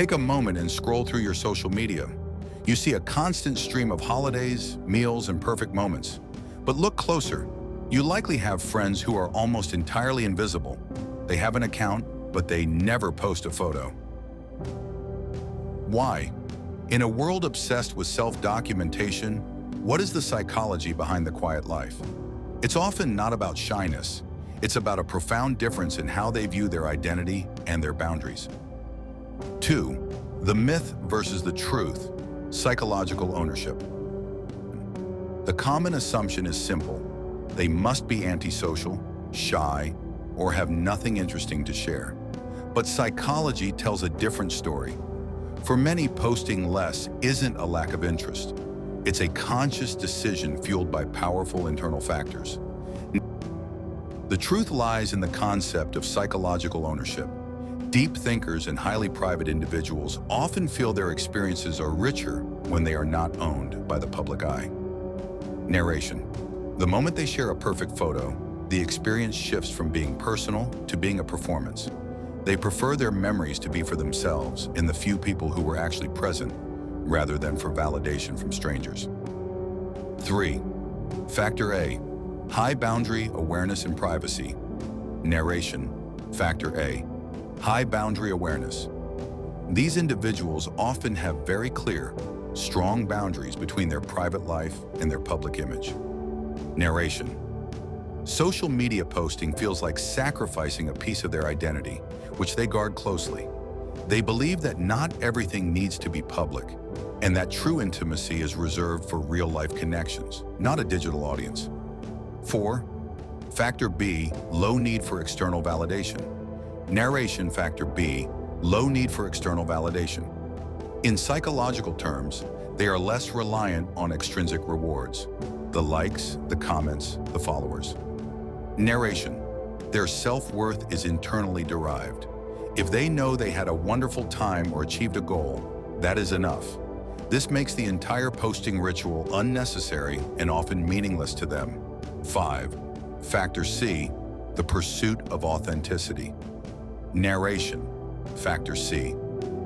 Take a moment and scroll through your social media. You see a constant stream of holidays, meals, and perfect moments. But look closer. You likely have friends who are almost entirely invisible. They have an account, but they never post a photo. Why? In a world obsessed with self-documentation, what is the psychology behind the quiet life? It's often not about shyness. It's about a profound difference in how they view their identity and their boundaries. 2. The myth versus the truth, psychological ownership. The common assumption is simple. They must be antisocial, shy, or have nothing interesting to share. But psychology tells a different story. For many, posting less isn't a lack of interest. It's a conscious decision fueled by powerful internal factors. The truth lies in the concept of psychological ownership. Deep thinkers and highly private individuals often feel their experiences are richer when they are not owned by the public eye. Narration. The moment they share a perfect photo, the experience shifts from being personal to being a performance. They prefer their memories to be for themselves and the few people who were actually present, rather than for validation from strangers. 3. Factor A. High boundary awareness and privacy. Narration. Factor A. High boundary awareness. These individuals often have very clear, strong boundaries between their private life and their public image. Narration. Social media posting feels like sacrificing a piece of their identity, which they guard closely. They believe that not everything needs to be public, and that true intimacy is reserved for real-life connections, not a digital audience. 4. Factor B, low need for external validation. Narration. Factor B, low need for external validation. In psychological terms, they are less reliant on extrinsic rewards, the likes, the comments, the followers. Narration. Their self-worth is internally derived. If they know they had a wonderful time or achieved a goal, that is enough. This makes the entire posting ritual unnecessary and often meaningless to them. 5. Factor C, the pursuit of authenticity. Narration. Factor C,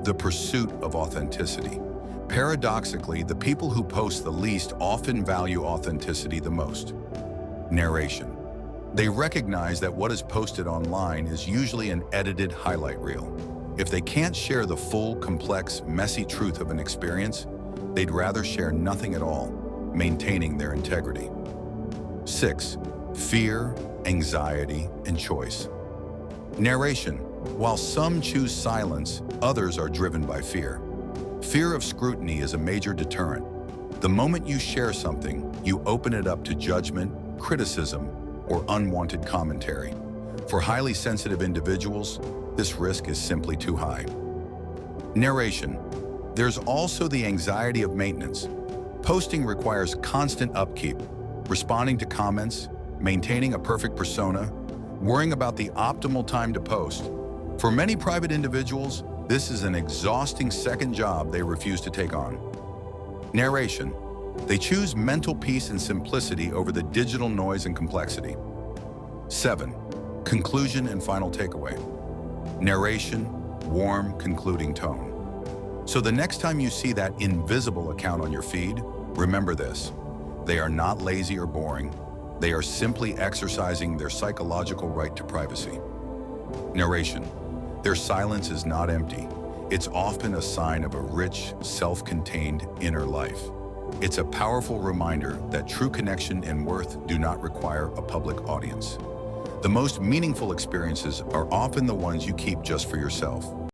the pursuit of authenticity. Paradoxically, the people who post the least often value authenticity the most. Narration. They recognize that what is posted online is usually an edited highlight reel. If they can't share the full, complex, messy truth of an experience, they'd rather share nothing at all, maintaining their integrity. 6. Fear, anxiety, and choice. Narration. While some choose silence, others are driven by fear. Fear of scrutiny is a major deterrent. The moment you share something, you open it up to judgment, criticism, or unwanted commentary. For highly sensitive individuals, this risk is simply too high. Narration. There's also the anxiety of maintenance. Posting requires constant upkeep, responding to comments, maintaining a perfect persona, worrying about the optimal time to post. For many private individuals, this is an exhausting second job they refuse to take on. Narration. They choose mental peace and simplicity over the digital noise and complexity. 7. Conclusion and final takeaway. Narration, warm, concluding tone. So the next time you see that invisible account on your feed, remember this. They are not lazy or boring. They are simply exercising their psychological right to privacy. Narration. Their silence is not empty. It's often a sign of a rich, self-contained inner life. It's a powerful reminder that true connection and worth do not require a public audience. The most meaningful experiences are often the ones you keep just for yourself.